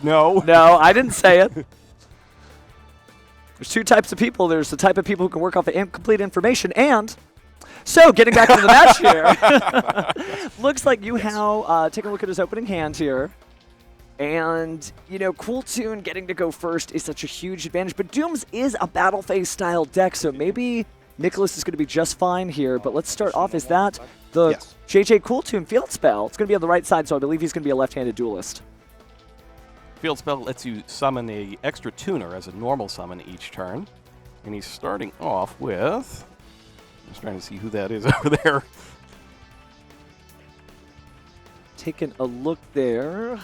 No. No, I didn't say it. There's two types of people. There's the type of people who can work off of incomplete information, and so getting back to the match here. Looks like Yu Hao taking a look at his opening hand here. And, you know, Cool Tune getting to go first is such a huge advantage. But Doomz is a battle phase style deck, so maybe Nicholas is going to be just fine here. But let's start off. Is that the JJ Cool Tune field spell? It's going to be on the right side, so I believe he's going to be a left-handed duelist. Field spell lets you summon a extra tuner as a normal summon each turn. And he's starting off with... I'm just trying to see who that is over there. Taking a look there.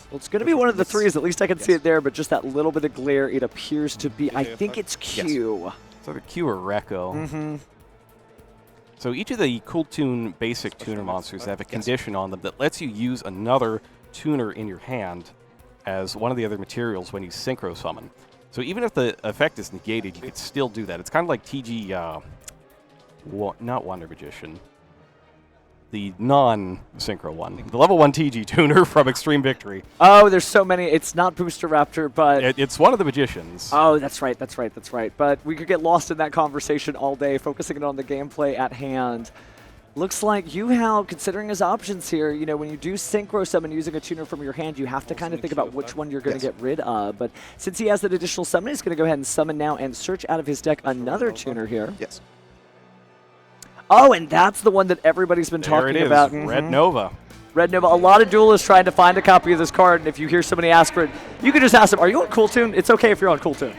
Well, it's going to be one of the threes. At least I can see it there, but just that little bit of glare, it appears to be. I think it's Kewl. It's either Q or Rekko. So each of the Cool Tune basic tuner monsters have a condition on them that lets you use another tuner in your hand as one of the other materials when you synchro summon. So even if the effect is negated, you could still do that. It's kind of like TG, not Wonder Magician. The non-synchro one. The level 1 TG tuner from Extreme Victory. Oh, there's so many. It's not Booster Raptor, but... It's one of the magicians. Oh, that's right, that's right, that's right. But we could get lost in that conversation all day, focusing on the gameplay at hand. Looks like Yu Hao, considering his options here, you know, when you do synchro summon using a tuner from your hand, you have to kind of think about which one you're going to get rid of. But since he has that additional summon, he's going to go ahead and summon now and search out of his deck another tuner here. Yes. Oh, and that's the one that everybody's been talking about. Red Nova. Red Nova. A lot of duelists trying to find a copy of this card, and if you hear somebody ask for it, you can just ask them, are you on Cool Tune? It's okay if you're on Cool Tune.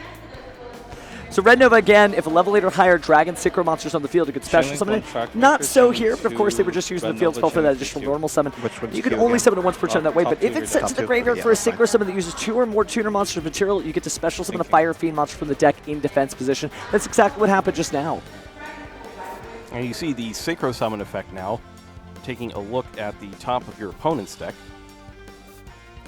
So Red Nova, again, if a level 8 or higher dragon synchro monster's on the field, you could special summon it. Not so here, but of course they were just using the field spell for that additional normal summon. You can only summon it once per turn that way, but if it's sent to the graveyard for a synchro summon that uses 2 or more tuner monsters material, you get to special summon a Fire Fiend monster from the deck in defense position. That's exactly what happened just now. And you see the synchro summon effect now. Taking a look at the top of your opponent's deck,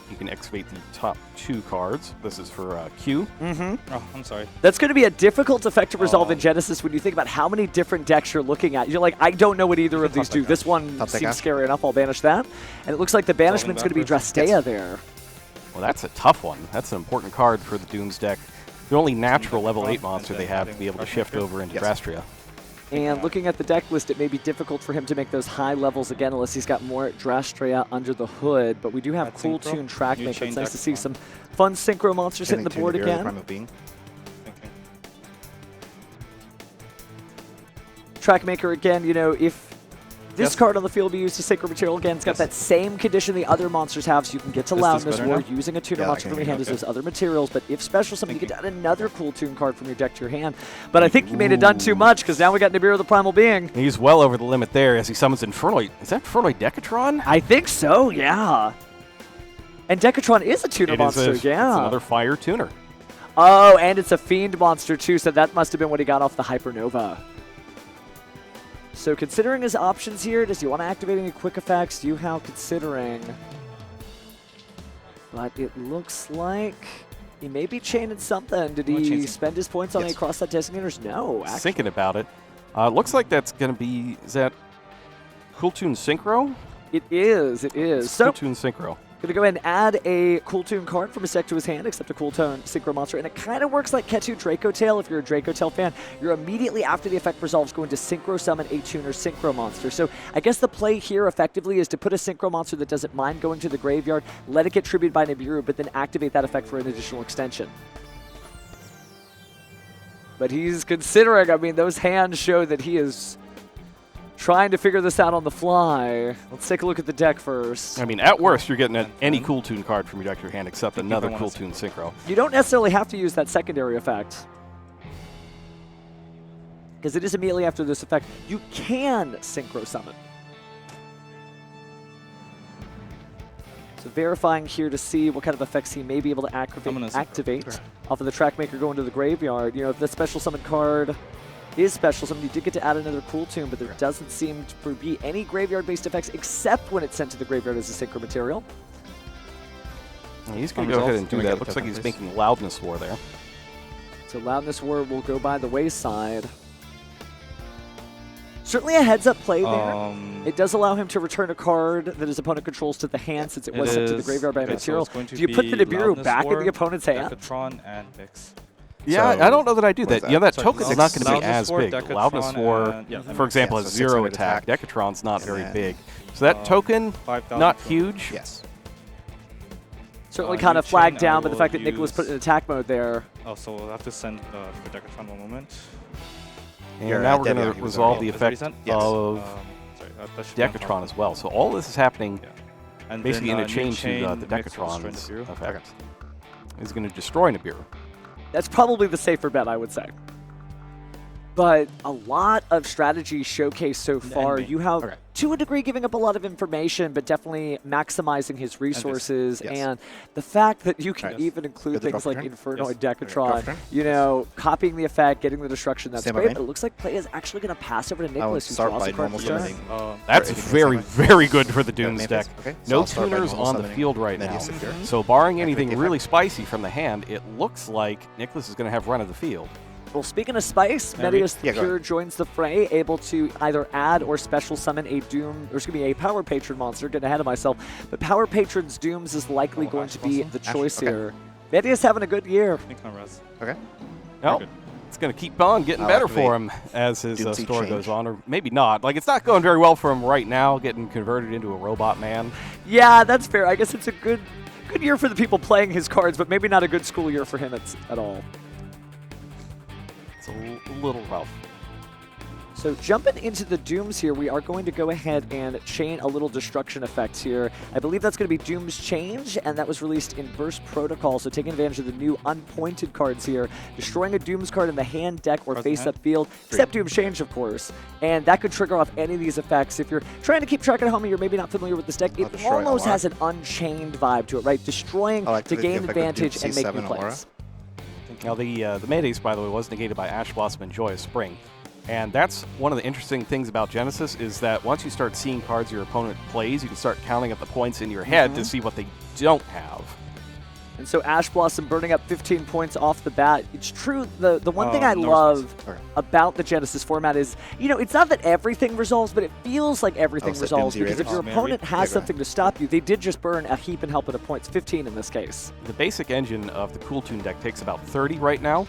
you can excavate the top 2 cards. This is for Q. Oh, I'm sorry. That's going to be a difficult effect to resolve in Genesys when you think about how many different decks you're looking at. You're like, I don't know what either of these do. This one seems scary enough. I'll banish that. And it looks like the banishment's going to be Drastea there. Well, that's a tough one. That's an important card for the Doomz deck. The only natural level 8 monster they have to be able to shift over into Drastea. And looking at the deck list, it may be difficult for him to make those high levels again unless he's got more Drastea under the hood. But we do have Cool Tune Trackmaker. It's nice to see some fun synchro monsters hitting the board again. Trackmaker again, you know, if this card on the field be used as sacred material again, it's got that same condition the other monsters have, so you can get to Loudness War using a tuner monster from your hand as those other materials. But if special summon, you get to add another Cool Tune card from your deck to your hand. But I think you made it done too much, because now we got Nibiru the Primal Being. He's well over the limit there as he summons Infernoid. Is that Infernoid Decatron? I think so, yeah. And Decatron is a tuner monster, yeah. It's another fire tuner. Oh, and it's a Fiend monster too, so that must have been what he got off the Hypernova. So considering his options here, does he want to activate any quick effects? Yu Hao considering. But it looks like he may be chaining something. Did he spend his points on any cross-set designators? No, actually. Thinking about it. Looks like that's going to be, is that Cool Tune Synchro? It is, it is. It's Cool Tune Synchro. Going to go ahead and add a Cool Tune card from his deck to his hand, except a Cool Tune Synchro monster. And it kind of works like Ketu Draco Tail. If you're a Draco Tail fan, you're immediately after the effect resolves going to Synchro Summon a Tuner Synchro monster. So I guess the play here effectively is to put a Synchro monster that doesn't mind going to the graveyard, let it get tributed by Nibiru, but then activate that effect for an additional extension. But he's considering, I mean, those hands show that he is trying to figure this out on the fly. Let's take a look at the deck first. I mean, at worst, you're getting any Cool Tune card from your deck to your hand except another Cool Tune Synchro. You don't necessarily have to use that secondary effect, because it is immediately after this effect. You can Synchro Summon. So verifying here to see what kind of effects he may be able to activate off of the Trackmaker going to the graveyard. You know, if the special summon card is special summon, you did get to add another Cool Tune, but there doesn't seem to be any graveyard-based effects except when it's sent to the graveyard as a synchro material. He's going to go ahead and do that. Looks like he's making Loudness War there. So Loudness War will go by the wayside. Certainly a heads-up play there. It does allow him to return a card that his opponent controls to the hand since it was sent to the graveyard by material. Do you put the Nibiru back in the opponent's hand? Decatron and Vix. Yeah, So I don't know that I do that. that? You know, that So token is not going to be Loudness as 4, big. Decatron, Loudness 4, and- yeah, for example, yeah, has so 0 600 attack. attack. Decatron's not And very then- big. So that token, 5,000 not from- huge. Yes. Certainly New kind of flagged chain, I down by the will fact that Nicholas put use- in attack mode there. Oh, so we'll have to send for Decatron one moment. And Here, now we're going Debian, to he was resolve already- the Is that effect resent? Yes. of Sorry, that should be on Decatron top. as well. So all this is happening Yeah. And basically then, in a new chain to the mix with Decatron's Strand of effect. Is going to destroy Nibiru. That's probably the safer bet, I would say. But a lot of strategies showcased so far. ending. You have, Okay. to a degree, giving up a lot of information, but definitely maximizing his resources. Yes. And the fact that you can Right. even include Get the things drop like turn? Inferno Yes. and Decatron, Drop turn? you know, copying the effect, getting the destruction, that's Stand by great. main. But it looks like play is actually going to pass over to I would Nicholas, who start draws by a card normal for turn. summoning. That's Right, if you can very, summon. very good for the Yeah, Doomz main deck. phase. Okay. No I'll start by tuners normal on the summoning. field right now. Medius appear. So barring Activate anything the really effect. spicy from the hand, it looks like Nicholas is going to have run of the field. Well, speaking of spice, Maybe. Medius the Yeah, go Pure ahead. joins the fray, able to either add or special summon a Doom, or excuse me, a Power Patron monster. Getting ahead of myself, but Power Patron's Dooms is likely going to be the choice okay. here. Medius having a good year. I think no res. Okay. No, good. it's going to keep on getting I'll better activate for him as his Doomsy story change. goes on, or maybe not. Like, it's not going very well for him right now, getting converted into a robot man. Yeah, that's fair. I guess it's a good year for the people playing his cards, but maybe not a good school year for him at all. It's a little rough. So jumping into the Dooms here, we are going to go ahead and chain a little destruction effect here. I believe that's going to be Doom's Change, and that was released in Burst Protocol, so taking advantage of the new unpointed cards here, destroying a Doom's card in the hand, deck, or Present face-up field, except Doom's Change, of course. And that could trigger off any of these effects. If you're trying to keep track at home and you're maybe not familiar with this deck, I'll it destroy almost Alara. has an Unchained vibe to it, right? Destroying I'll to activate the gain effect of advantage and make C7 new plays. Alara. Now, the Maydays, by the way, was negated by Ash Blossom and Joyous Spring. And that's one of the interesting things about Genesis is that once you start seeing cards your opponent plays, you can start counting up the points in your head to see what they don't have. And so Ash Blossom burning up 15 points off the bat. It's true, the one thing I no love Okay. about the Genesis format is, you know, it's not that everything resolves, but it feels like everything so resolves Doomsday because if Raiders? your Oh, man, opponent yeah, has go ahead. something to stop you, they did just burn a heap and helping of points, 15 in this case. The basic engine of the Cool Tune deck takes about 30 right now.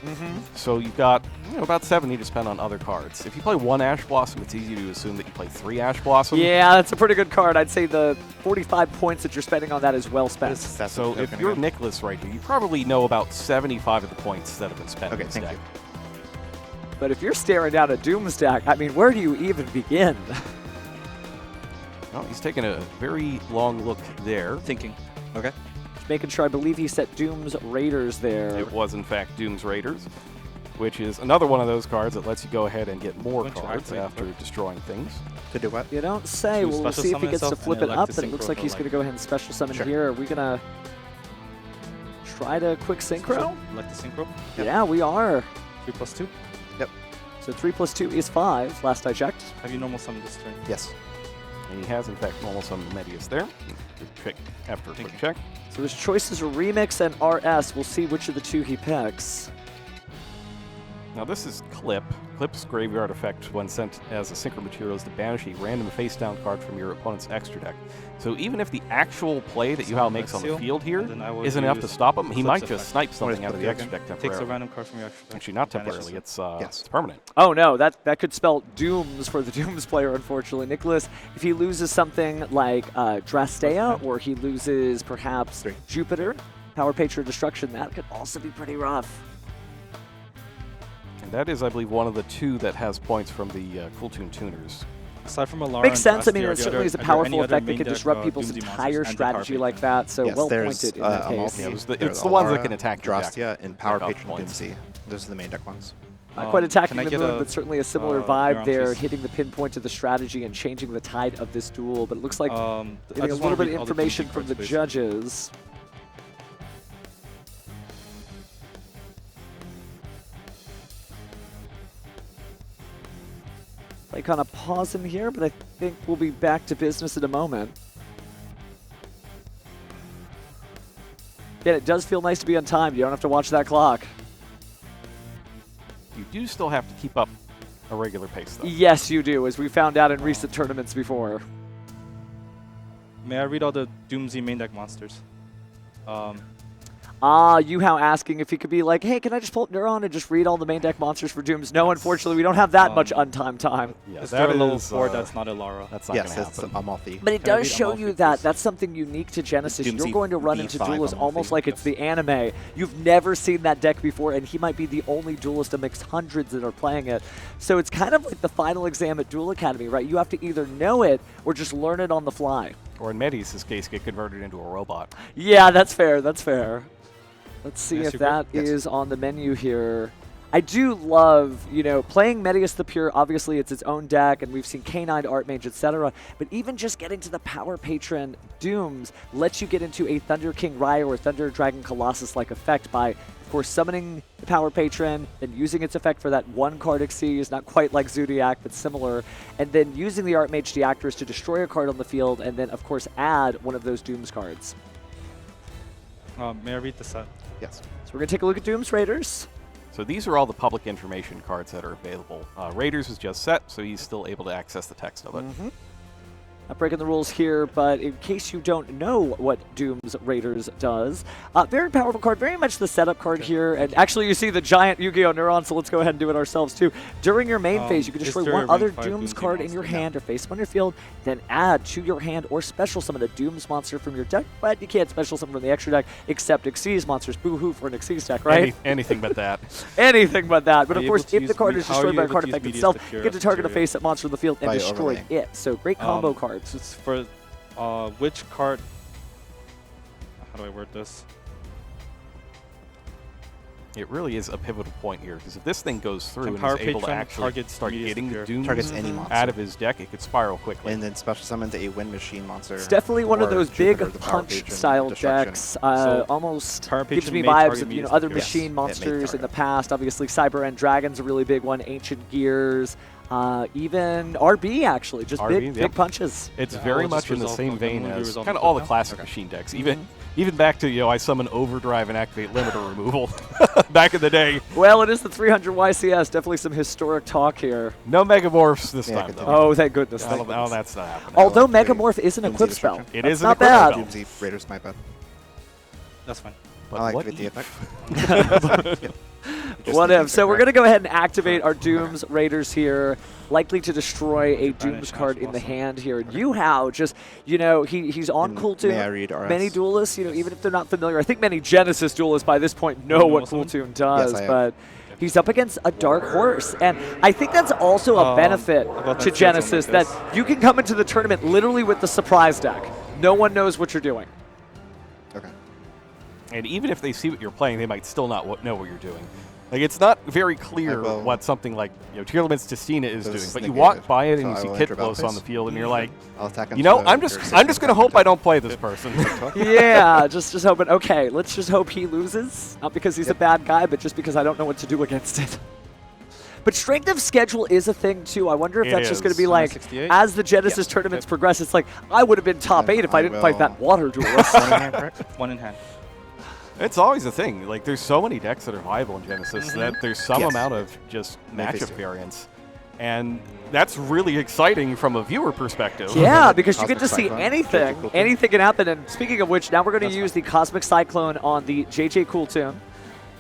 So you've got about 70 to spend on other cards. If you play one Ash Blossom, it's easy to assume that you play 3 Ash Blossom. Yeah, that's a pretty good card. I'd say the 45 points that you're spending on that is well spent. That's So the if token you're again. Nicholas right here, you probably know about 75 of the points that have been spent Okay, in this thank deck. you. But if you're staring down a Doom's deck, I mean, where do you even begin? Well, he's taking a very long look there. Thinking. Okay. Just making sure, I believe he set Doom's Raiders there. It was, in fact, Doom's Raiders, which is another one of those cards that lets you go ahead and get more Going to cards activate after first. destroying things. To do what? You don't say. To Well, we'll special see if he summon gets to himself flip and it elect up, the but it looks like synchro he's for, going to go ahead and special summon Sure. here. Are we going to try to quick synchro? Like the synchro. Yep. Yeah, we are. 3+2. So 3 plus 2 is 5, last I checked. Have you normal summoned this turn? Yes. And he has, in fact, normal summon Medius there. Good check after a quick check. So his choices are Remix and RS. We'll see which of the two he picks. Now this is Clip. Clip's graveyard effect when sent as a synchro material is to banish a random face-down card from your opponent's extra deck. So even if the actual play that Yuhao makes on the Seal, field here and then I will isn't enough to use stop him, he Clip's might effect. just snipe What something is out of the Clip extra deck Takes a temporarily. random card from your extra deck. Actually, not banishes temporarily. it. It's permanent. Oh no, that could spell Dooms for the Dooms player, unfortunately. Nicholas, if he loses something like Drastea, or he loses perhaps 3. Jupiter, Power Patron Destruction, that could also be pretty rough. And that is, I believe, one of the 2 that has points from the Cool Tune tuners. Aside from Alara Makes and sense. I mean, Drastea, it are the certainly other- is a are there powerful any other effect that main can deck, disrupt people's Doomsday entire monsters and the strategy Power like Patron? that, so Yes, well there's pointed in that a case. multi. Yeah, it was There's it's the ones that Alara, can attack your deck. Drastea, and Power Take off Patron points. Doomsday. Those are the main deck ones. Not quite attacking can I the get moon, a, but certainly a similar here vibe on there, face? hitting the pinpoint of the strategy and changing the tide of this duel. But it looks like I getting a just little wanna bit read of all the information Doomsday from the cards, please. judges. Like on a pause in here, but I think we'll be back to business in a moment. Yeah, it does feel nice to be on time. You don't have to watch that clock. You do still have to keep up a regular pace, though. Yes, you do, as we found out in recent tournaments before. May I read all the Doomzy main deck monsters? Yuhao asking if he could be like, hey, can I just pull up Neuron and just read all the main deck monsters for Doomz? No, unfortunately, we don't have that much untimed time. Yeah, Is there a level is, 4 that's not Ilara? That's not Yes, going to it's happen. Amalfi. But it Can I does read show Amalfi, you that please? that's something unique to Genesis. You're Doomzy going to run into B5 duelists Amalfi. almost like it's the anime. You've never seen that deck before, and he might be the only duelist amongst hundreds that are playing it. So it's kind of like the final exam at Duel Academy, right? You have to either know it or just learn it on the fly. Or in Metis' case, get converted into a robot. Yeah, that's fair. That's fair. Let's see Yes, if you that could. Yes. is on the menu here. I do love, playing Medius the Pure. Obviously, it's its own deck, and we've seen K9, Archmage, etc. But even just getting to the Power Patron Doomz lets you get into a Thunder King Raya or Thunder Dragon Colossus-like effect by, of course, summoning the Power Patron, then using its effect for that one card Xyz, not quite like Zodiac, but similar, and then using the Archmage Deactors to destroy a card on the field, and then, of course, add one of those Doomz cards. May I read the set? Yes. So we're going to take a look at Doomz Raiders. So these are all the public information cards that are available. Raiders is just set, so he's still able to access the text of it. Not breaking the rules here, but in case you don't know what Doomz Raiders does, very powerful card, very much the setup card here. And actually, you see the giant Yu-Gi-Oh! Neuron, so let's go ahead and do it ourselves too. During your main phase, you can is destroy there one a rank other 5 Doomz Doomzy card in your monster? hand or face up on your field, then add to your hand or special summon a Doomz monster from your deck, but you can't special summon from the extra deck except Xyz monsters. Boo-hoo for an Xyz deck, right? Anything but that. Anything but that. But Are of you course, able to if the use card me- is how are destroyed you by a able card to use effect Medius itself, the you Pure get to target a material? face-up monster on the field and By destroy overlaying. it. So great combo cards. So it's for which card? How do I word this? It really is a pivotal point here, because if this thing goes through Can and Power is able to Patron actually target start Medius getting the Pure? Doom Targets any monster. out of his deck, it could spiral quickly. And then special summon to a Wind Machine monster. It's definitely one of or those big Jupiter, the Power Patron punch-style Destruction. decks. So, Almost Power gives Patron me may vibes target of Medius other Pure. machine Yes, it may monsters in the target. past. Obviously, Cyber End Dragon's a really big one. Ancient Gears, even RB actually, just RB, big yep. punches. It's Yeah, very I'll much just in the resolve same Pokemon vein when we as resolve kind of the all the Pokemon. classic Okay. machine decks. Even back to, I summon Overdrive and activate limiter removal back in the day. Well, it is the 300 YCS. Definitely some historic talk here. No Megamorphs this Yeah, time, though. continue. Oh, thank goodness. Oh, Thank oh, goodness. that's not happening. Although the Megamorph is an Doomzy equip spell. Destruction. It That's is an not equip bad. spell. Doomzy Raiders, my bad. That's fine. But I what activate the if? effect. Just What thinking if? So we're back. going to go ahead and activate our Doomz Raiders here, likely to destroy a Banish Doomz card in the Awesome. hand here. And Yuhao just, he's on And Cool may I Tune. read RS? Many duelists, even if they're not familiar, I think many Genesis duelists by this point know what Cool Tune does, Yes, I have. but he's up against a Dark Horse. And I think that's also a benefit about to that Genesis, field that zone like you can come into the tournament literally with the surprise deck. No one knows what you're doing. Okay. And even if they see what you're playing, they might still not know what you're doing. Like, it's not very clear will- what something like Tearlament's Testina is This doing, is but you negated. walk by it So and you I see will Kit enter battle Close on phase. the field, and you're like, I'll attack you know, into I'm your just 6 gonna hope I don't play this person. Yeah, just hoping. Okay, let's just hope he loses. Not because he's a bad guy, but just because I don't know what to do against it. But strength of schedule is a thing too. I wonder if It that's just going to is. be like, 68? as the Genesis Yes. tournaments progress, it's like, I would have been top Then 8 if I I didn't fight will- that water duelist. One in hand, correct? One in hand. It's always a thing. Like, there's so many decks that are viable in Genesis that there's some Yes. amount of just May face matchup two. variance. And that's really exciting from a viewer perspective. Yeah, because you get to Cosmic see Cyclone. anything. JJ Cool Anything can happen. And speaking of which, now we're going to That's use fine. the Cosmic Cyclone on the JJ Cool Tune.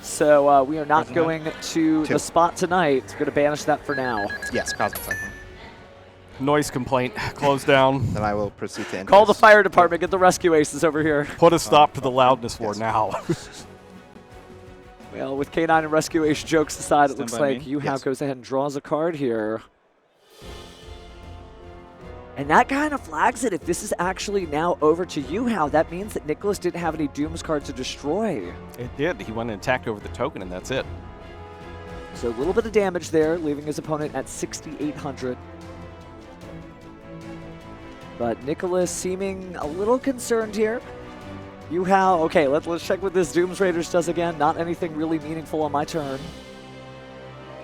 So we are not Present going to Two. the spot tonight. We're going to banish that for now. Yes, Cosmic Cyclone. Noise complaint. Close down. Then I will proceed to end Call the this. fire department. Get the rescue aces over here. Put a stop to the loudness war Yes. now. Well, with K9 and Rescue Ace jokes aside, it Stand looks by like me. Yuhao Yes. goes ahead and draws a card here. And that kind of flags it. If this is actually now over to Yuhao, that means that Nicholas didn't have any Doomz cards to destroy. It did. He went and attacked over the token, and that's it. So a little bit of damage there, leaving his opponent at 6,800. But Nicholas seeming a little concerned here. Yuhao, okay, let's check what this Doomz Raiders does again. Not anything really meaningful on my turn.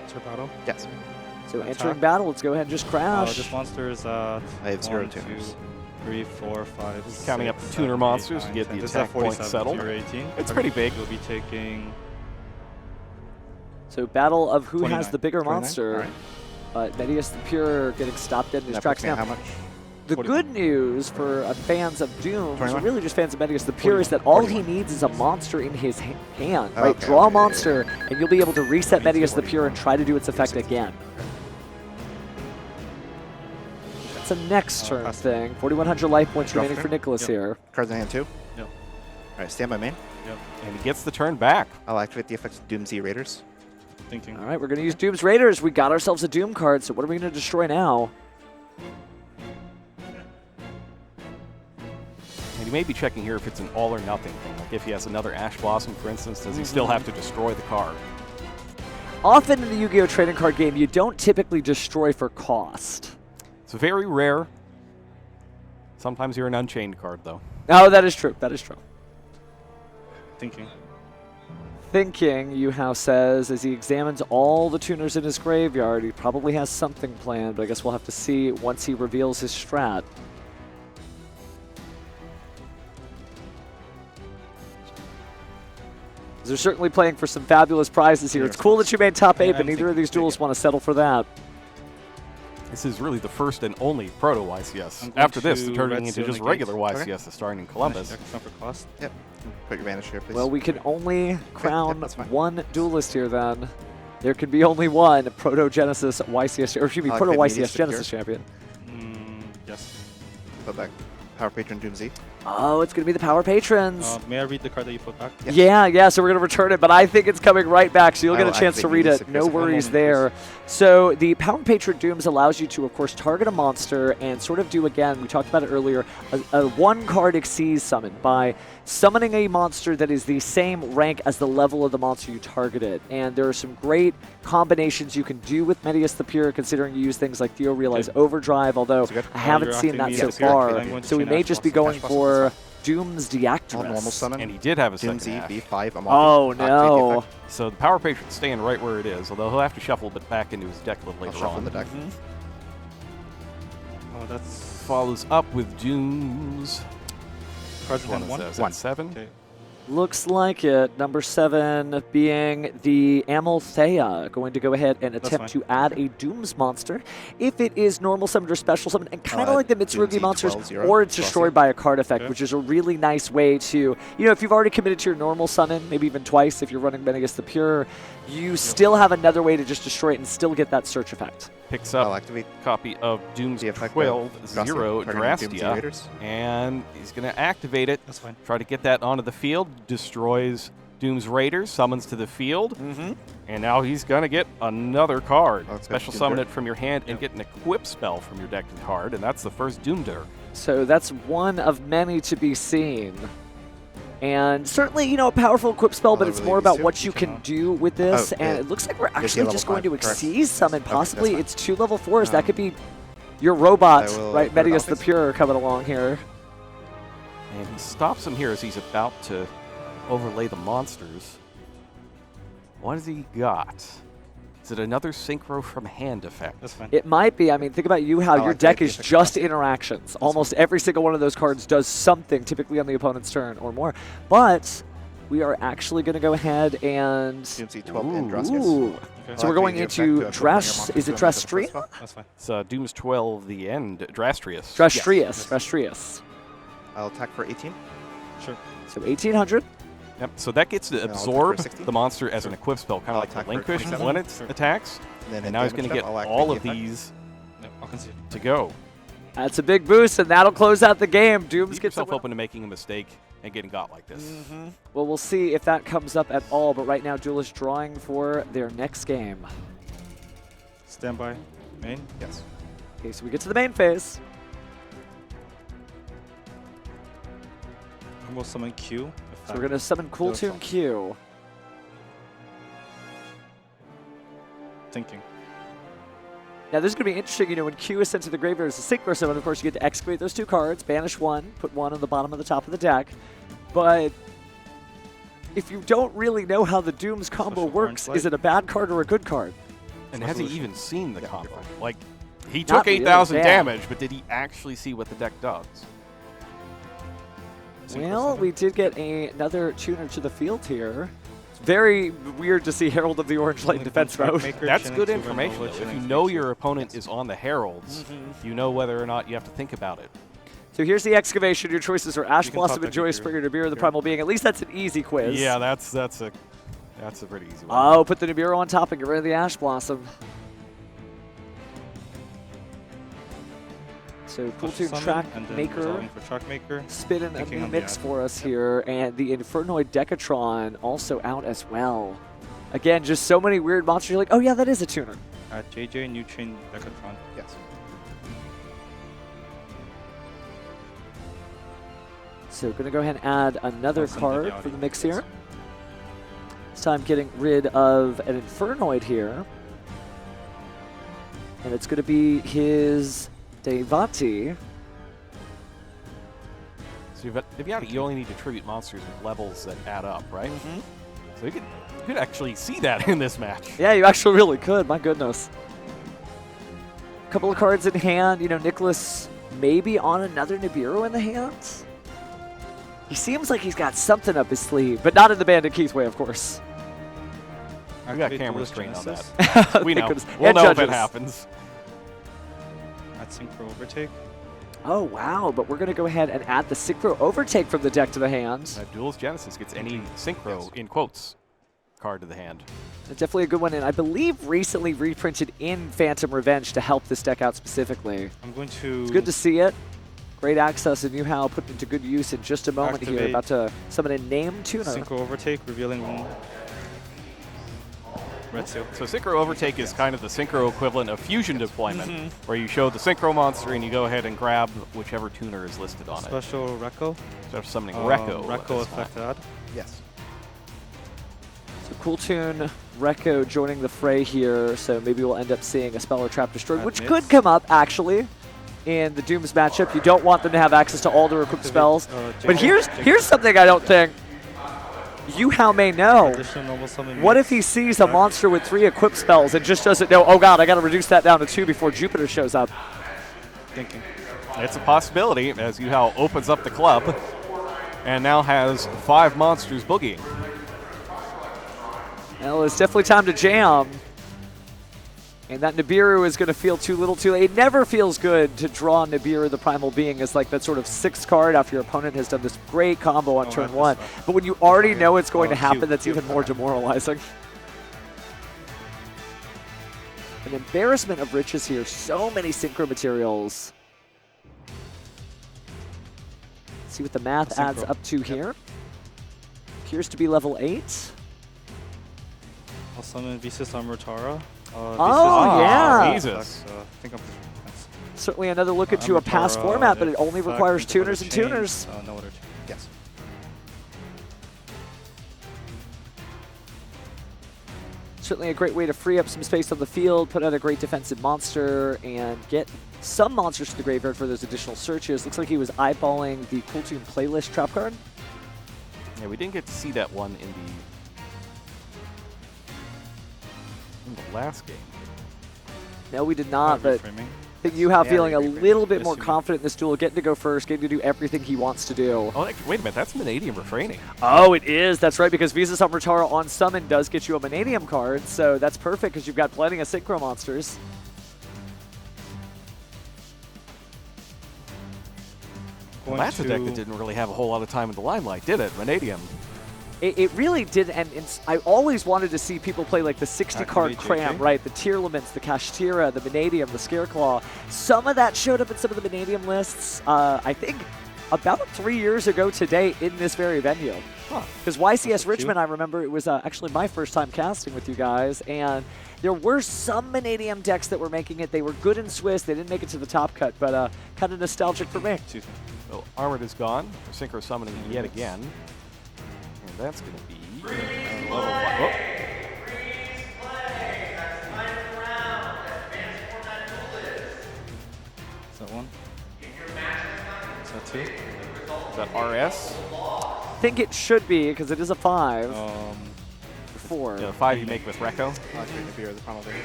Enter battle. Yes. So Attack. entering battle, let's go ahead and just crash. This monster is I have 0 1, 2, tuners. 3, 4, 5, He's counting up 6, the tuner 7, 8, monsters to 9, get 10. the This is attack at point 47, settled. you're 18. It's pretty big. You'll be taking So battle of who 29. has the bigger 29? monster. All right. But Medius the Pure getting stopped dead in his That tracks puts me at now. how much? The 41. good news for fans of Doomz, or 21? really just fans of Medius the Pure, is that all he 41. needs is a monster in his hand. Right? Okay, Draw a okay, monster, and you'll be able to reset Medius the 41. Pure and try to do its effect again. That's a next turn pass. thing. 4,100 life points Draw remaining turn? for Nicholas Yep. here. Cards in hand 2. Yep. Alright, stand by main. And he gets the turn back. I'll activate the effects of Doomz Raiders. Thinking. All right, we're going to use Doom's Raiders. We got ourselves a Doom card, so what are we going to destroy now? And he may be checking here if it's an all or nothing thing. Like if he has another Ash Blossom, for instance, does he still have to destroy the card? Often in the Yu-Gi-Oh! Trading card game, you don't typically destroy for cost. It's very rare. Sometimes you're an Unchained card, though. Oh, that is true. That is true. Thinking. Thinking, Yuhao says, as he examines all the tuners in his graveyard, he probably has something planned, but I guess we'll have to see once he reveals his strat. They're certainly playing for some fabulous prizes here. It's cool that you made top 8, Yeah, but I'm neither of thinking these take duels it. want to settle for that. This is really the first and only PROTO-YCS. I'm going After this, to they're turning red into seal just negate. regular YCS starting in Columbus. Check some for cost. Yep. Put your vanish here, please. Well, we can only crown that's fine. one duelist here then. There can be only one Proto-Genesys YCS, or excuse me, I like that Proto-YCS Medius Genesis Secure. champion. Yes. Put back Power Patron Doomz. Oh, it's going to be the Power Patrons. May I read the card that you put back? Yeah, so we're going to return it, but I think it's coming right back, so you'll I get a will chance to activate read Medius it. Secure. No One worries moment, there. So the Power Patron Doomz allows you to, of course, target a monster and sort of do, again, we talked about it earlier, a one-card Exceed summon by summoning a monster that is the same rank as the level of the monster you targeted. And there are some great combinations you can do with Medius the Pure, considering you use things like Theo Realize Overdrive, although That's good. I haven't you're seen that activating so Medius far. Secure. I'm going to So we chain may Ash just be Blossom. going Ash Blossom, for that's Doom's All normal Deactress. summon. And he did have a second Doomz Ash. V5. I'm Oh, activate the no. effect. So the Power Patron's staying right where it is, although he'll have to shuffle it back into his deck a little I'll later shuffle on. the deck. Oh, that's Follows up with Doomz. cards in One hand 1. is One. 7. Okay. Looks like it. Number 7 being the Amalthea, going to go ahead and attempt fine. to add a Doom's monster. If it is normal summon or special summon, and kind of add like the Mitsurugi Doomz monsters, 12-0. or it's destroyed by a card effect, Okay. which is a really nice way to, if you've already committed to your normal summon, maybe even twice if you're running Medius the Pure, you still have another way to just destroy it and still get that search effect. Picks I'll up activate a copy of Doom's the effect 12-0 targeting Doomz Drastia, Raiders. and he's going to activate it. That's fine. Try to get that onto the field, destroys Doom's Raiders, summons to the field, and now he's going to get another card. Oh, it's got Special Doom summon Dirk. it from your hand and get an equip spell from your deck card, and that's the first Doom Dirk. So that's one of many to be seen. And certainly, a powerful equip spell, but I'll it's overlay more these about two. what you can do with this. Oh, and yeah. it looks like we're Here's actually level just going to 5, correct? Exceed summon. Okay, Possibly that's it's 2 level 4s. That Um, could be your robot, I will right? put it Medius off the this. Pure coming along here. And he stops him here as he's about to overlay the monsters. What has he got? Is it another Synchro from Hand effect? That's fine. It might be. I mean, think about you, how I'll your activate deck the is effect just class. interactions. Almost every single one of those cards does something, typically on the opponent's turn or more. But we are actually going to go ahead and... Doomz 12 and Drastius. Ooh. Okay. So we're going into Dress... Is it Drastria? That's fine. It's Doom's 12, the end, Drastrius. Drastrius. I'll attack for 18. Sure. So 1800. Yep, so that gets to I'll attack for absorb 60. the monster as an equip spell, kind I'll of like attack the for Relinquish 27. when it Sure. attacks. Then And now he's going to get all of these Yep, I'll concede. to go. That's a big boost, and that'll close out the game. Doomz Keep gets the yourself win. open to making a mistake and getting got like this. Well, we'll see if that comes up at all, but right now, Duelist drawing for their next game. Standby. Main. Yes. Okay, so we get to the main phase. And we'll summon Q. So we're going to summon Cool Beautiful. Tune Q. Thinking. Now, this is going to be interesting. When Q is sent to the graveyard as a synchro summon, of course, you get to excavate those 2 cards, banish 1, put 1 on the bottom of the top of the deck. But if you don't really know how the Doom's combo Special works, orange is it a bad card or a good card? And has he Resolution. even seen the Yeah, combo? you're fine. Like, he Not took really, 8,000 yeah. damage, but did he actually see what the deck does? Synchro Well, summon. we did get another tuner to the field here. very weird to see Herald of the Orange Light in defense mode. That's good information. Though. If you know your opponent is on the Heralds, you know whether or not you have to think about it. So here's the excavation. Your choices are Ash Blossom and Joy Springer, Nibiru, the Primal Being. At least that's an easy quiz. Yeah, that's a pretty easy one. Oh, put the Nibiru on top and get rid of the Ash Blossom. So Cool Tune Track Maker spinning a new mix for us here, and the Infernoid Decatron also out as well. Again, just so many weird monsters. You're like, oh yeah, that is a tuner. JJ New Chain Decatron. Yes. So going to go ahead and add another card for the mix here. This time getting rid of an Infernoid here. And it's going to be his Devati. So Devati, you only need to tribute monsters with levels that add up, right? So you could actually see that in this match. Yeah, you actually really could. My goodness. Couple of cards in hand. You know, Nicholas maybe on another Nibiru in the hands. He seems like he's got something up his sleeve, but not in the Bandit Keith way, of course. We got cameras trained on that. We know. We'll know if it happens. Add Synchro Overtake. Oh, wow. But we're going to go ahead and add the Synchro Overtake from the deck to the hand. Duel's Genesys gets any Synchro, in quotes, card to the hand. Definitely a good one, and I believe recently reprinted in Phantom Revenge to help this deck out specifically. I'm going to... It's good to see it. Great access, and Yuhao put into good use in just a moment here. About to summon a name tuner. Synchro Overtake, revealing Red Seal. So Synchro Overtake is kind of the Synchro equivalent of Fusion Deployment, where you show the Synchro monster and you go ahead and grab whichever tuner is listed on it. Special Rekko. So summoning Rekko. Rekko effect add. Yes. So Cool Tune, Rekko joining the fray here, so maybe we'll end up seeing a spell or trap destroyed, which could come up, actually, in the Doomz matchup. You don't want them to have access to all their equipped spells. But here's something I don't think Yuhao may know. What if he sees a monster with 3 equipped spells and just doesn't know, oh god, I got to reduce that down to 2 before Jupiter shows up? Thinking. It's a possibility as Yuhao opens up the club and now has 5 monsters boogieing. Well, it's definitely time to jam. And that Nibiru is going to feel too little too late. It never feels good to draw Nibiru, the Primal Being, as like that sort of 6th card after your opponent has done this great combo on turn 1. But when you already know it's going to happen, that's even more demoralizing. An embarrassment of riches here. So many Synchro materials. Let's see what the math adds up to here. Appears to be level 8. I'll summon Visas Amrutara. Yeah. Jesus. Think of Certainly another look into a past format, but it only requires tuners and tuners. No other Yes. Certainly a great way to free up some space on the field, put out a great defensive monster, and get some monsters to the graveyard for those additional searches. Looks like he was eyeballing the Cool Tune playlist trap card. Yeah, we didn't get to see that one in the last game. No, we did not, but I think Yuhao feeling a little bit more confident in this duel, getting to go first, getting to do everything he wants to do. Oh, wait a minute, that's Vanadium refraining. Oh, it is. That's right, because Visas Amrutara on summon does get you a Vanadium card, so that's perfect because you've got plenty of Synchro monsters. Well, that's a deck that didn't really have a whole lot of time in the limelight, did it? Vanadium. It really did, and I always wanted to see people play like the 60-card Cram, right? The Tearlaments, the Kashtira, the Vanadium, the Scareclaw. Some of that showed up in some of the Vanadium lists, I think, about 3 years ago today in this very venue. Because YCS Richmond, I remember, it was actually my first time casting with you guys, and there were some Vanadium decks that were making it. They were good in Swiss. They didn't make it to the top cut, but kind of nostalgic for me. So Armored is gone. Synchro summoning yet again. That's going to be level 5. Oh. Is that 1? Is that 2? Is that RS? I think it should be, because it is a 5. 4. Yeah, 5 you make with Rekko. Nibiru, the Primal Being.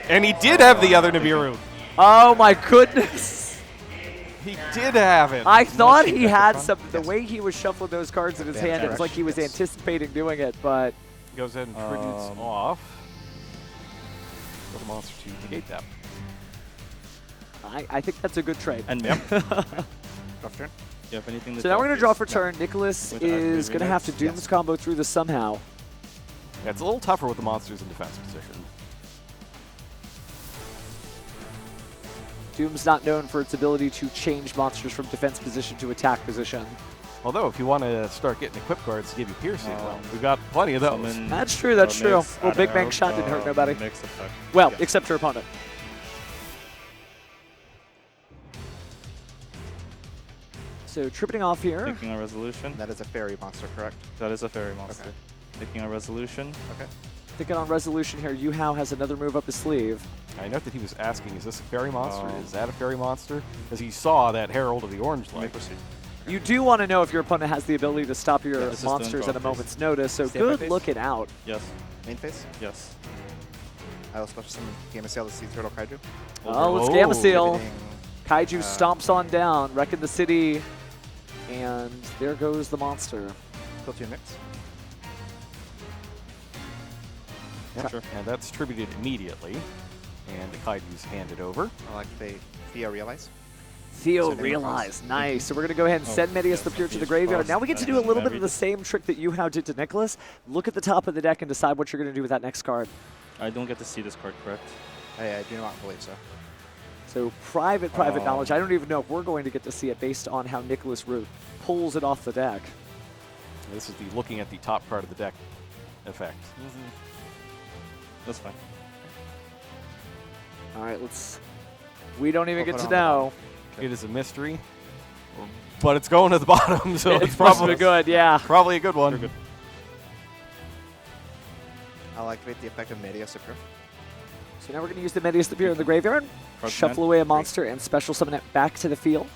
And he did have the other Nibiru. Oh my goodness! He did have it. I thought he had something. The way he was shuffling those cards in his hand, it was like he was anticipating doing it, but goes ahead and triggers off for the monster to negate that. I think that's a good trade. And Draw for turn. you have anything? So now we're going to draw for Yeah. turn. Nicholas With is going to have to activating Doomz yes. combo through this somehow. Yeah, it's a little tougher with the monsters in defense position. Doom's not known for its ability to change monsters from defense position to attack position. Although, if you want to start getting equip cards to give you piercing, well, we've got plenty of those. Summon, That's true, that's true. mix, Well, add Big an Bang arrow, Shot didn't hurt nobody. Mix effect. Well, Yes. except your opponent. So tripping off here. Taking a resolution. That is a fairy monster, correct? That is a fairy monster. Taking a resolution. Okay. Thinking on resolution here, Yuhao has another move up his sleeve. I note that he was asking, is this a fairy monster? Oh. Is that a fairy monster? Because he saw that Herald of the Orange May Light. proceed. You do want to know if your opponent has the ability to stop your Yeah, this is monsters the at a draw moment's notice, so Stand by good face. looking out. Yes. Main phase. Yes. I will special summon Gamma Sail, the Sea Turtle Kaiju. Oh, let's Oh. Gamma Seal. Pivoting, Kaiju Uh, stomps on down, wrecking the city, and there goes the monster. Cool-Tune Mix. Yep. Sure. And that's tributed immediately. And the Kaiju's handed over. I'll activate Theo Realize. Theo Sending realized. Nice. So we're going to go ahead and Oh, send Medius yes, the Pure to the Medius graveyard. crossed Now we get to and do a little bit of every- the same trick that Yuhao did to Nicholas. Look at the top of the deck and decide what you're going to do with that next card. I don't get to see this card, correct? I do not believe so. So private Oh. knowledge. I don't even know if we're going to get to see it based on how Nicholas pulls it off the deck. This is the looking at the top part of the deck effect. That's fine. All right, we don't even We'll get put to it on the know. It is a mystery, but it's going to the bottom, so it's It must probably be good, yeah. Probably a good one. You're good. I'll activate the effect of Media Superior. So now we're going to use the Medius the Pure in the graveyard, Card shuffle command. away a monster, and special summon it back to the field.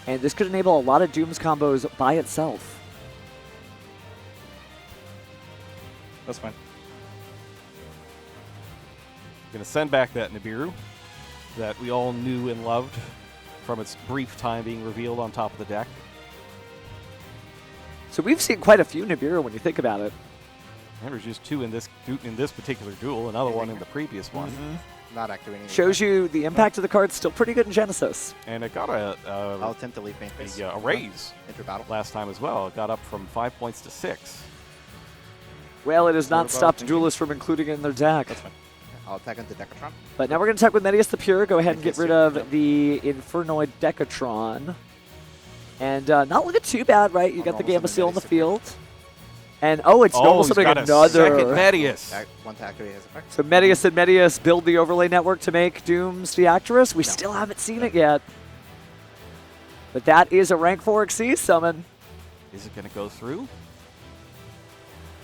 And this could enable a lot of Doomz combos by itself. That's fine. Going to send back that Nibiru that we all knew and loved from its brief time being revealed on top of the deck. So we've seen quite a few Nibiru when you think about it. There was just two in this particular duel, another one in the previous one. Not activating. Shows you the impact of the card's still pretty good in Genesis. And it got I'll attempt to leave main phase. a raise Enter battle. last time as well. It got up from 5 points to 6. Well, it has What not about stopped thinking? duelists from including it in their deck. That's fine. I'll attack into Decatron. But now we're going to attack with Medius the Pure. Go ahead and get Okay, rid so- of the Infernoid Decatron. And not looking too bad, right? You I'll got the normal Gamma summon Seal in the Medius Superior. field. And oh, it's normal he's summoning got a second another. Medius. One to activate his effect. So Medius and Medius build the overlay network to make Doomz Theactress. We No. still haven't seen it yet. But that is a rank 4 Xyz summon. Is it going to go through?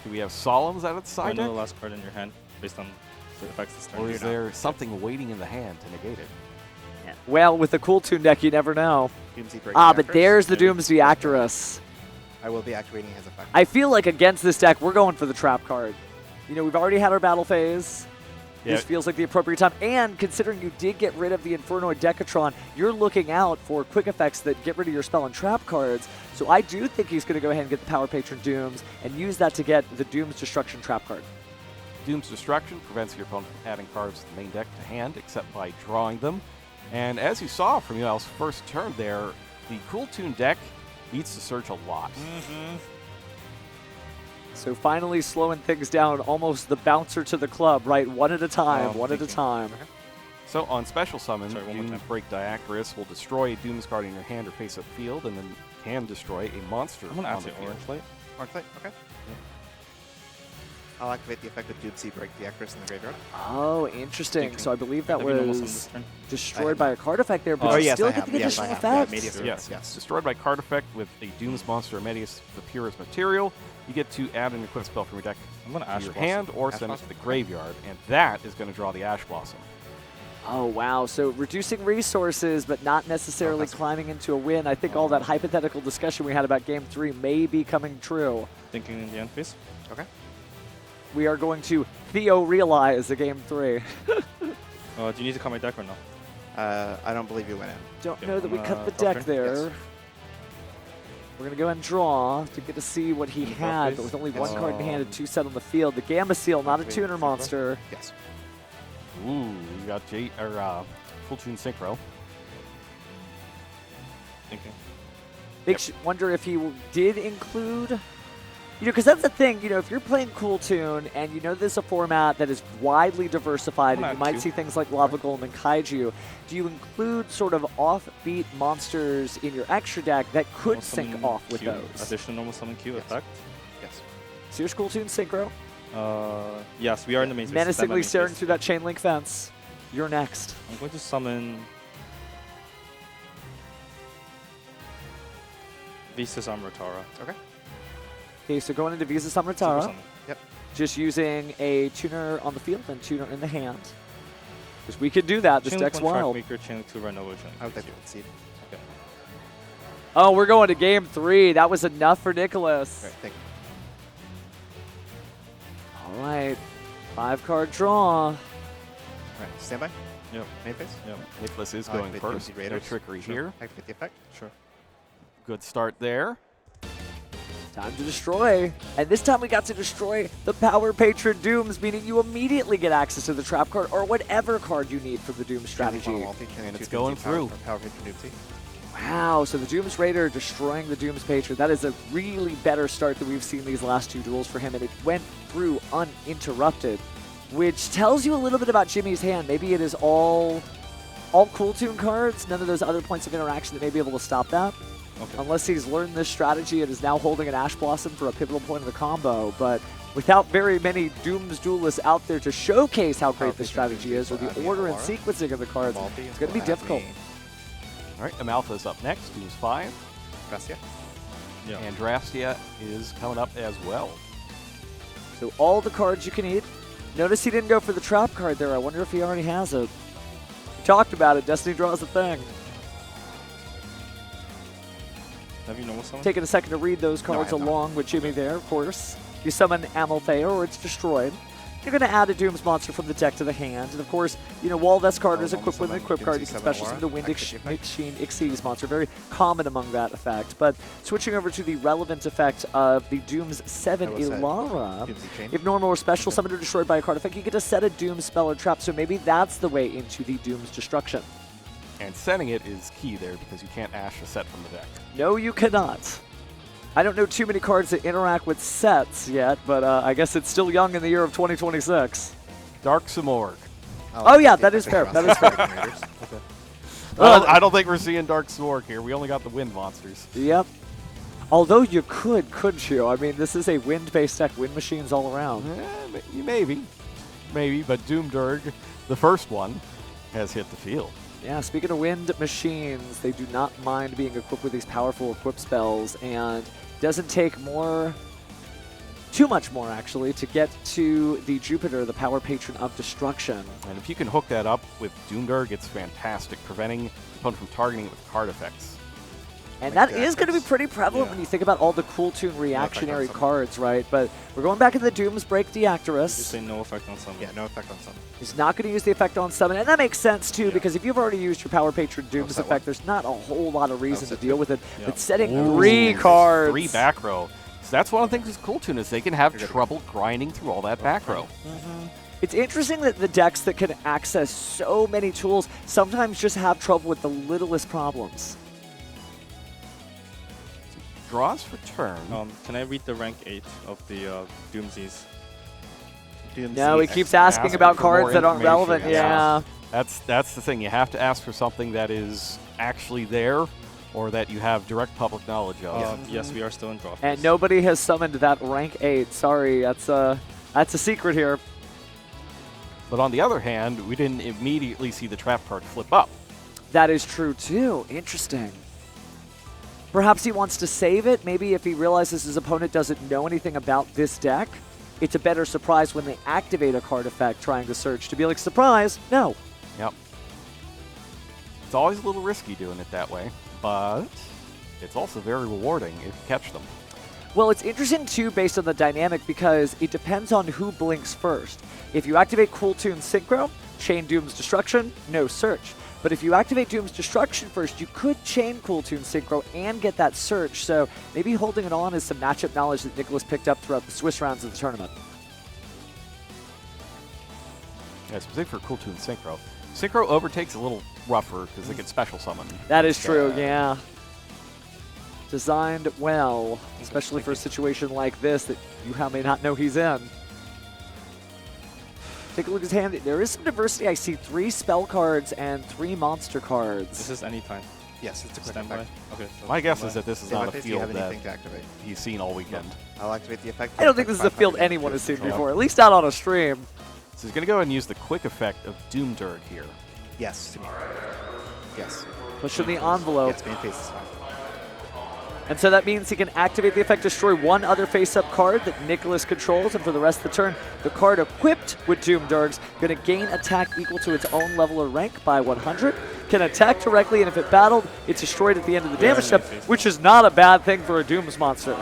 Do we have Solemns out of the I side know deck? the last card in your hand based on the effects this turn. Or Do is not. there something waiting in the hand to negate it? Well, with the Cool Tune deck, you never know. Doomsday Break Ah, the but Actress. there's the Maybe. Doomz Theactress. I will be activating his effect. I feel like against this deck, we're going for the trap card. You know, we've already had our battle phase. This feels like the appropriate time. And considering you did get rid of the Infernoid Decatron, you're looking out for quick effects that get rid of your spell and trap cards. So I do think he's going to go ahead and get the Power Patron Doomz and use that to get the Doomz Destruction trap card. Doom's Destruction prevents your opponent from adding cards to the main deck to hand, except by drawing them. And as you saw from Yuel's first turn there, the Cool Tune deck needs to search a lot. So finally slowing things down, almost the bouncer to the club, right? One at a time, Oh, one at a thinking. time. So on special summon, Sorry, one more Doom time. Break Diacrys will destroy a Doom's card in your hand or face up field, and then can destroy a monster I'm gonna on ask the it field. orange light. Orange light, okay. I'll activate the effect of Doomsday Break the Actress in the graveyard. Oh, interesting. Thinking. So I believe that Have you normal summoned was this turn? destroyed by a card effect there, but Oh, you yes, still I get have. the Yes, additional I have. Yeah, effects. Medius. Yes, Yes. destroyed by card effect with a Doom's monster or Medius the purest material. You get to add an equip spell from your deck I'm gonna to Ash your Blossom. hand or Ash send it Blossom? to the graveyard, and that is going to draw the Ash Blossom. Oh, wow. So reducing resources, but not necessarily that's- climbing into a win. I think all that hypothetical discussion we had about Game 3 may be coming true. Thinking in the end phase. Okay. We are going to Theo realize the Game 3. Do you need to cut my deck or no? I don't believe you went in. Don't Yeah, know that we I'm, cut the top deck turn? there. Yes. We're going to go ahead and draw to get to see what he had, but with only one card in hand and 2 set on the field. The Gamma Seal, not a tuner monster. Yes. Ooh, you got Full Tune Synchro. Thinking. Makes you wonder if he did include, because that's the thing, if you're playing Cool Tune and this is a format that is widely diversified and you might see things like Lava Golem and Kaiju, do you include sort of offbeat monsters in your extra deck that could sync off with those? Additional normal summon Q effect. Yes. So here's Cool Tune Synchro. Yes, we are in the main space. Menacingly staring through that chain link fence. You're next. I'm going to summon Visas Amritara. Okay. Okay, so going into Visa Samritara, just using a tuner on the field and tuner in the hand. Because we could do that. This deck's wild. Maker, chain 2 Renova. I would like to concede. Okay. Oh, we're going to game 3. That was enough for Nicholas. All right, thank you. All right. 5-card draw. All right, standby. Yep. Main phase. Yep. Nicholas is I'll going activate first. Doomz No Raiders. trickery Sure. here. Activate the effect. Sure. Good start there. Time to destroy. And this time we got to destroy the Power Patron Doomz, meaning you immediately get access to the trap card or whatever card you need from the Doom strategy. And it's going through. Power Patron Doomsy. Wow, so the Doomz Raider destroying the Doomz Patron. That is a really better start than we've seen these last 2 duels for him, and it went through uninterrupted, which tells you a little bit about Jimmy's hand. Maybe it is all Cool Tune cards, none of those other points of interaction that may be able to stop that. Okay. Unless he's learned this strategy and is now holding an Ash Blossom for a pivotal point of the combo. But without very many Doomz duelists out there to showcase how great this strategy is, or the order and sequencing of the cards, it's going to be difficult. All right, Amaltha is up next. Doomz 5. Gracia. Yeah. And Drastia is coming up as well. So all the cards you can eat. Notice he didn't go for the trap card there. I wonder if he already has it. We talked about it. Destiny draws a thing. Have you normal summon? Taking a second to read those cards have not. along with Jimmy there, of course. You summon Amalthea or it's destroyed. You're going to add a Doomz monster from the deck to the hand. And of course, Waldvest card is equipped with an equip card. You can special summon the Wind Machine Xyz monster. Very common among that effect. But switching over to the relevant effect of the Doomz 7 Ilara. If normal or special summoned or destroyed by a card effect, you get to set a Doom spell or trap. So maybe that's the way into the Doomz destruction. And setting it is key there because you can't Ash a set from the deck. No, you cannot. I don't know too many cards that interact with sets yet, but I guess it's still young in the year of 2026. Dark Simorg. Oh yeah, that is fair. That is fair. I don't think we're seeing Dark Simorg here. We only got the wind monsters. Yep. Although you couldn't you? I mean, this is a wind-based deck. Wind machines all around. Maybe. But Doomdurg, the first one, has hit the field. Yeah, speaking of wind machines, they do not mind being equipped with these powerful equip spells, and doesn't take too much more actually, to get to the Jupiter, the Power Patron of Destruction. And if you can hook that up with Doomdurg, it's fantastic, preventing the opponent from targeting it with card effects. And that is going to be pretty prevalent when you think about all the Cool Tune reactionary cards, right? But we're going back to the Doomz Break You Deactorus. say no effect on summon. Yeah, no effect on summon. He's not going to use the effect on summon, and that makes sense too, because if you've already used your Power Patron Doomz effect, there's not a whole lot of reason to deal with it. Yeah. But setting Ooh, 3 cards. 3 back row. So that's one of the things with Cool Tune is they can have trouble grinding through all that back row. It's interesting that the decks that can access so many tools sometimes just have trouble with the littlest problems. Draws for turn. Can I read the rank 8 of the Doomsies? No, he keeps asking about for cards more that aren't relevant. information, Yeah. That's the thing. You have to ask for something that is actually there or that you have direct public knowledge of. Yes, we are still in draw phase. And nobody has summoned that rank 8. Sorry, that's a secret here. But on the other hand, we didn't immediately see the trap card flip up. That is true too. Interesting. Perhaps he wants to save it. Maybe if he realizes his opponent doesn't know anything about this deck, it's a better surprise when they activate a card effect trying to search to be like, surprise, no. Yep. It's always a little risky doing it that way, but it's also very rewarding if you catch them. Well, it's interesting too based on the dynamic because it depends on who blinks first. If you activate Cool Tune Synchro, Chain Doom's Destruction, no search. But if you activate Doom's Destruction first, you could chain Cool Toon Synchro and get that search. So maybe holding it on is some matchup knowledge that Nicholas picked up throughout the Swiss rounds of the tournament. Yeah, specific for Cool Toon Synchro. Synchro overtake's a little rougher because they get special summon. That is true, yeah. Designed well, especially for a situation like this that Yuhao may not know he's in. Take a look at his hand. There is some diversity. I see 3 spell cards and 3 monster cards. This is anytime. Yes, it's a quick Standby. effect. Okay. So My guess standby. is that this is Same not a effect, do you field have that anything to activate? he's seen all weekend. I'll activate the effect. I don't think this is a field anyone has seen before, at least not on a stream. So he's going to go ahead and use the quick effect of Doomz here. Yes, to me. Yes. Push in the envelope. Yes, main face is fine. And so that means he can activate the effect, destroy one other face-up card that Nicholas controls, and for the rest of the turn, the card equipped with Doomz going to gain attack equal to its own level or rank by 100, can attack directly, and if it battled, it's destroyed at the end of the damage step, which is not a bad thing for a Doomz monster.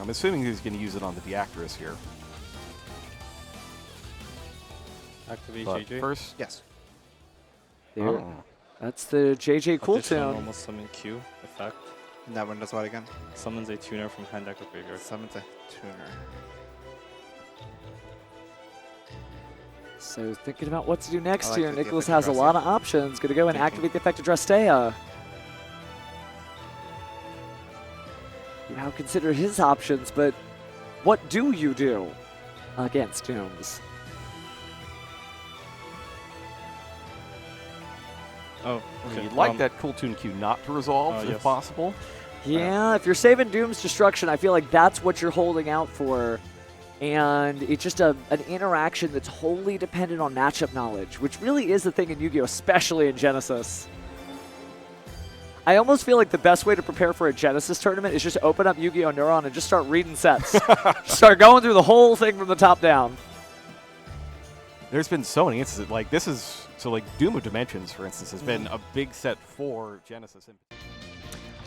I'm assuming he's going to use it on the Deactorus here. Activate But JJ. first, Yes. There. oh, That's the JJ Cool Additional Toon. normal summon Q effect. And that one does what again? Summons a tuner from hand, deck, or graveyard. Summons a tuner. So thinking about what to do next I like here, that the Nicholas effect has a Drastea. lot of options. Going to go and Thinking. activate the effect of Drastea. You now consider his options, but what do you do against Doomz? Oh, okay. you'd like that Cool Toon Q not to resolve if yes. possible. Yeah, if you're saving Doom's Destruction, I feel like that's what you're holding out for. And it's just an interaction that's wholly dependent on matchup knowledge, which really is the thing in Yu-Gi-Oh!, especially in Genesis. I almost feel like the best way to prepare for a Genesis tournament is just open up Yu-Gi-Oh! Neuron and just start reading sets. Start going through the whole thing from the top down. There's been so many instances. Like, this is... So, like, Doom of Dimensions, for instance, has been a big set for Genesis.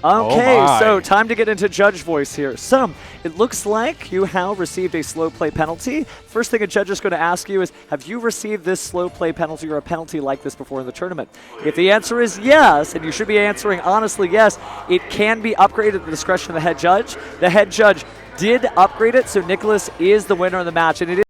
Okay, Oh so my. time to get into judge voice here. So, it looks like Yuhao received a slow play penalty. First thing a judge is going to ask you is, have you received this slow play penalty or a penalty like this before in the tournament? If the answer is yes, and you should be answering honestly yes, it can be upgraded at the discretion of the head judge. The head judge did upgrade it, so Nicholas is the winner of the match, and it is